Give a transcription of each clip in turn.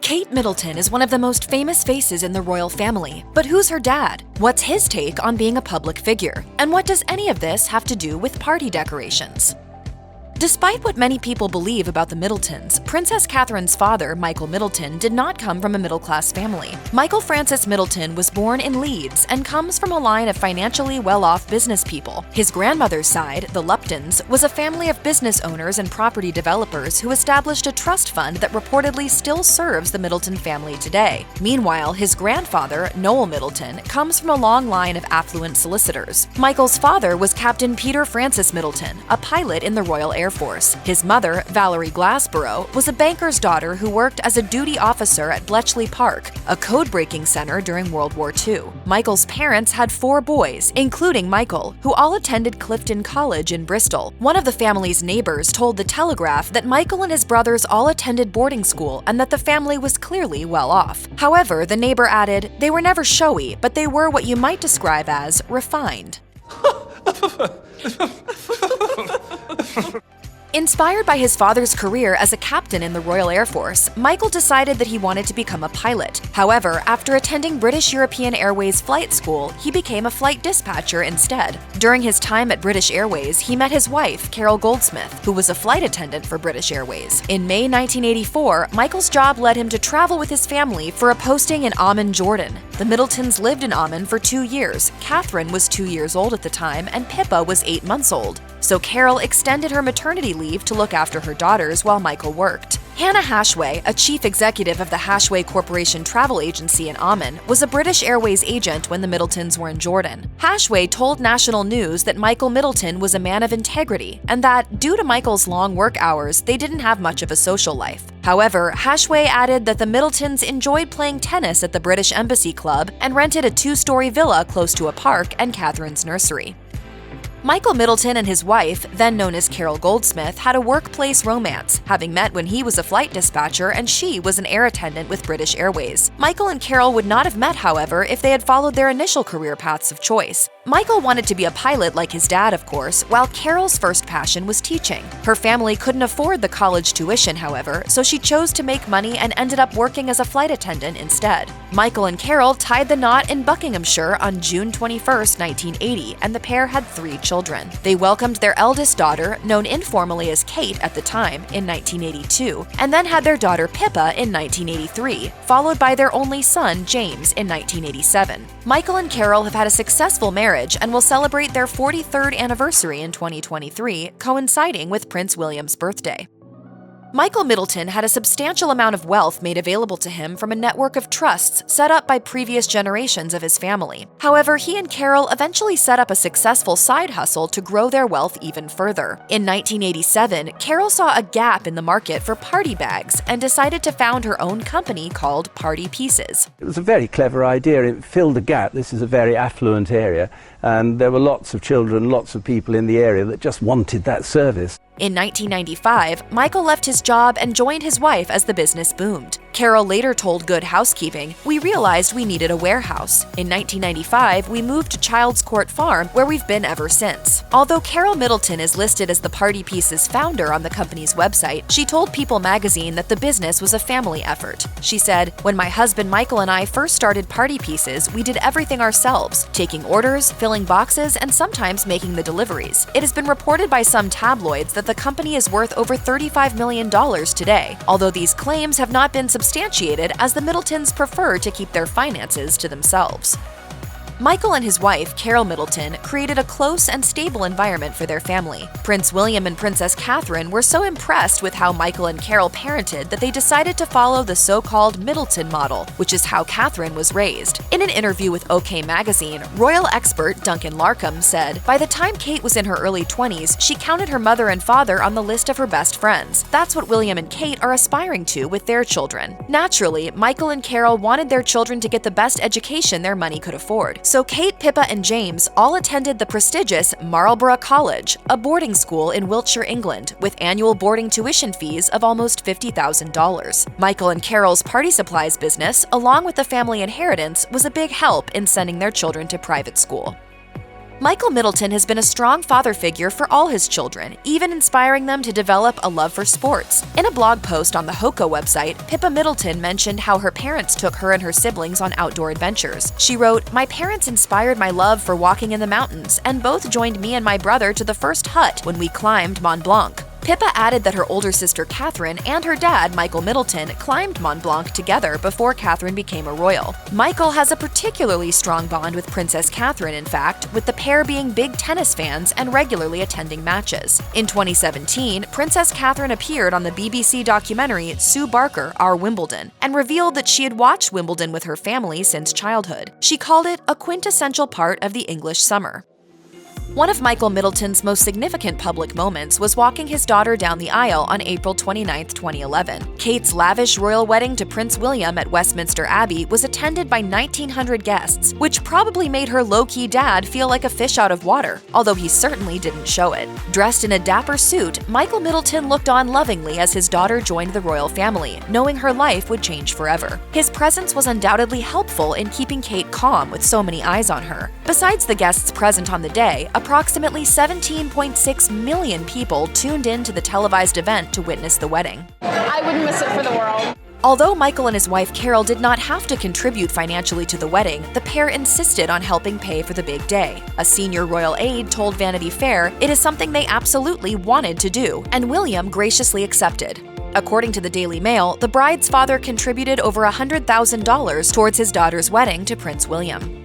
Kate Middleton is one of the most famous faces in the royal family, but who's her dad? What's his take on being a public figure? And what does any of this have to do with party decorations? Despite what many people believe about the Middletons, Princess Catherine's father, Michael Middleton, did not come from a middle-class family. Michael Francis Middleton was born in Leeds and comes from a line of financially well-off business people. His grandmother's side, the Luptons, was a family of business owners and property developers who established a trust fund that reportedly still serves the Middleton family today. Meanwhile, his grandfather, Noel Middleton, comes from a long line of affluent solicitors. Michael's father was Captain Peter Francis Middleton, a pilot in the Royal Air Force. His mother, Valerie Glassborough, was a banker's daughter who worked as a duty officer at Bletchley Park, a code-breaking center during World War II. Michael's parents had 4 boys, including Michael, who all attended Clifton College in Bristol. One of the family's neighbors told The Telegraph that Michael and his brothers all attended boarding school and that the family was clearly well off. However, the neighbor added, they were never showy, but they were what you might describe as refined. Inspired by his father's career as a captain in the Royal Air Force, Michael decided that he wanted to become a pilot. However, after attending British European Airways flight school, he became a flight dispatcher instead. During his time at British Airways, he met his wife, Carole Goldsmith, who was a flight attendant for British Airways. In May 1984, Michael's job led him to travel with his family for a posting in Amman, Jordan. The Middletons lived in Amman for 2 years. Catherine was 2 years old at the time, and Pippa was 8 months old. So Carole extended her maternity leave to look after her daughters while Michael worked. Hannah Hashway, a chief executive of the Hashway Corporation travel agency in Amman, was a British Airways agent when the Middletons were in Jordan. Hashway told National News that Michael Middleton was a man of integrity and that, due to Michael's long work hours, they didn't have much of a social life. However, Hashway added that the Middletons enjoyed playing tennis at the British Embassy Club and rented a 2-story villa close to a park and Catherine's nursery. Michael Middleton and his wife, then known as Carole Goldsmith, had a workplace romance, having met when he was a flight dispatcher and she was an air attendant with British Airways. Michael and Carole would not have met, however, if they had followed their initial career paths of choice. Michael wanted to be a pilot like his dad, of course, while Carole's first passion was teaching. Her family couldn't afford the college tuition, however, so she chose to make money and ended up working as a flight attendant instead. Michael and Carole tied the knot in Buckinghamshire on June 21, 1980, and the pair had 3 children. They welcomed their eldest daughter, known informally as Kate at the time, in 1982, and then had their daughter Pippa in 1983, followed by their only son, James, in 1987. Michael and Carole have had a successful marriage and will celebrate their 43rd anniversary in 2023, coinciding with Prince William's birthday. Michael Middleton had a substantial amount of wealth made available to him from a network of trusts set up by previous generations of his family. However, he and Carole eventually set up a successful side hustle to grow their wealth even further. In 1987, Carole saw a gap in the market for party bags and decided to found her own company called Party Pieces. It was a very clever idea. It filled a gap. This is a very affluent area, and there were lots of children, lots of people in the area that just wanted that service. In 1995, Michael left his job and joined his wife as the business boomed. Carole later told Good Housekeeping, "We realized we needed a warehouse. In 1995, we moved to Childs Court Farm, where we've been ever since." Although Carole Middleton is listed as the Party Pieces founder on the company's website, she told People magazine that the business was a family effort. She said, "When my husband Michael and I first started Party Pieces, we did everything ourselves, taking orders, filling boxes, and sometimes making the deliveries. It has been reported by some tabloids that the company is worth over $35 million today, although these claims have not been substantiated as the Middletons prefer to keep their finances to themselves. Michael and his wife, Carole Middleton, created a close and stable environment for their family. Prince William and Princess Catherine were so impressed with how Michael and Carole parented that they decided to follow the so-called Middleton Model, which is how Catherine was raised. In an interview with OK Magazine, royal expert Duncan Larcombe said, "By the time Kate was in her early 20s, she counted her mother and father on the list of her best friends. That's what William and Kate are aspiring to with their children." Naturally, Michael and Carole wanted their children to get the best education their money could afford. So Kate, Pippa, and James all attended the prestigious Marlborough College, a boarding school in Wiltshire, England, with annual boarding tuition fees of almost $50,000. Michael and Carole's party supplies business, along with the family inheritance, was a big help in sending their children to private school. Michael Middleton has been a strong father figure for all his children, even inspiring them to develop a love for sports. In a blog post on the Hoco website, Pippa Middleton mentioned how her parents took her and her siblings on outdoor adventures. She wrote, "My parents inspired my love for walking in the mountains, and both joined me and my brother to the first hut when we climbed Mont Blanc." Pippa added that her older sister Catherine and her dad, Michael Middleton, climbed Mont Blanc together before Catherine became a royal. Michael has a particularly strong bond with Princess Catherine, in fact, with the pair being big tennis fans and regularly attending matches. In 2017, Princess Catherine appeared on the BBC documentary Sue Barker, Our Wimbledon, and revealed that she had watched Wimbledon with her family since childhood. She called it a quintessential part of the English summer. One of Michael Middleton's most significant public moments was walking his daughter down the aisle on April 29, 2011. Kate's lavish royal wedding to Prince William at Westminster Abbey was attended by 1,900 guests, which probably made her low-key dad feel like a fish out of water, although he certainly didn't show it. Dressed in a dapper suit, Michael Middleton looked on lovingly as his daughter joined the royal family, knowing her life would change forever. His presence was undoubtedly helpful in keeping Kate calm with so many eyes on her. Besides the guests present on the day, approximately 17.6 million people tuned in to the televised event to witness the wedding. I wouldn't miss it for the world. Although Michael and his wife Carole did not have to contribute financially to the wedding, the pair insisted on helping pay for the big day. A senior royal aide told Vanity Fair it is something they absolutely wanted to do, and William graciously accepted. According to the Daily Mail, the bride's father contributed over $100,000 towards his daughter's wedding to Prince William.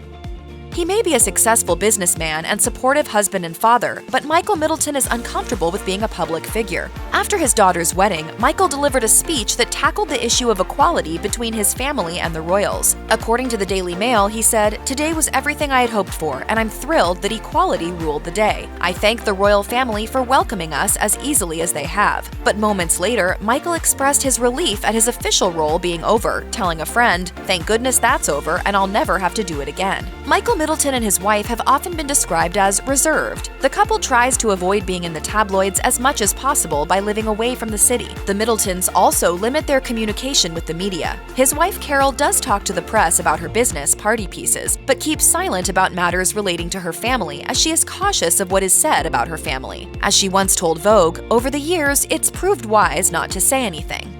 He may be a successful businessman and supportive husband and father, but Michael Middleton is uncomfortable with being a public figure. After his daughter's wedding, Michael delivered a speech that tackled the issue of equality between his family and the royals. According to the Daily Mail, he said, "Today was everything I had hoped for, and I'm thrilled that equality ruled the day. I thank the royal family for welcoming us as easily as they have." But moments later, Michael expressed his relief at his official role being over, telling a friend, "Thank goodness that's over, and I'll never have to do it again." Michael Middleton and his wife have often been described as reserved. The couple tries to avoid being in the tabloids as much as possible by living away from the city. The Middletons also limit their communication with the media. His wife Carole does talk to the press about her business, Party Pieces, but keeps silent about matters relating to her family as she is cautious of what is said about her family. As she once told Vogue, over the years, it's proved wise not to say anything.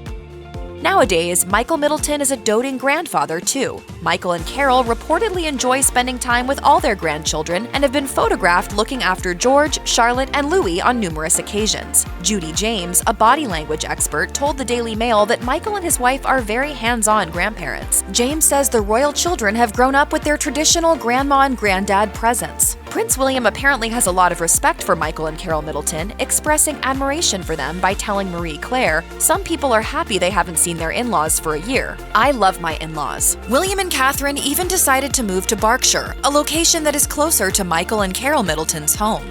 Nowadays, Michael Middleton is a doting grandfather too. Michael and Carole reportedly enjoy spending time with all their grandchildren and have been photographed looking after George, Charlotte, and Louis on numerous occasions. Judy James, a body language expert, told the Daily Mail that Michael and his wife are very hands-on grandparents. James says the royal children have grown up with their traditional grandma and granddad presence. Prince William apparently has a lot of respect for Michael and Carole Middleton, expressing admiration for them by telling Marie Claire, "Some people are happy they haven't seen their in-laws for a year. I love my in-laws." William and Catherine even decided to move to Berkshire, a location that is closer to Michael and Carole Middleton's home.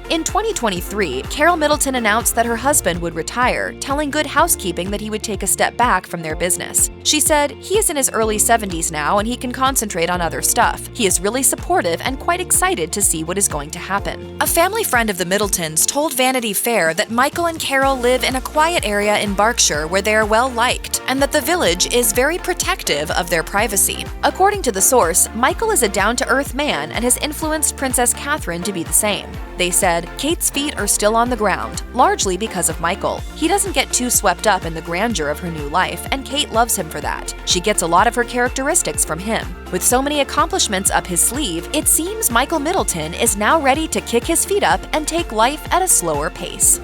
In 2023, Carole Middleton announced that her husband would retire, telling Good Housekeeping that he would take a step back from their business. She said, "He is in his early 70s now and he can concentrate on other stuff. He is really supportive and quite excited to see what is going to happen." A family friend of the Middletons told Vanity Fair that Michael and Carole live in a quiet area in Berkshire where they are well liked, and that the village is very protective of their privacy. According to the source, Michael is a down-to-earth man and has influenced Princess Catherine to be the same. They said, "Kate's feet are still on the ground, largely because of Michael. He doesn't get too swept up in the grandeur of her new life, and Kate loves him for that. She gets a lot of her characteristics from him. With so many accomplishments up his sleeve, it seems Michael Middleton is now ready to kick his feet up and take life at a slower pace."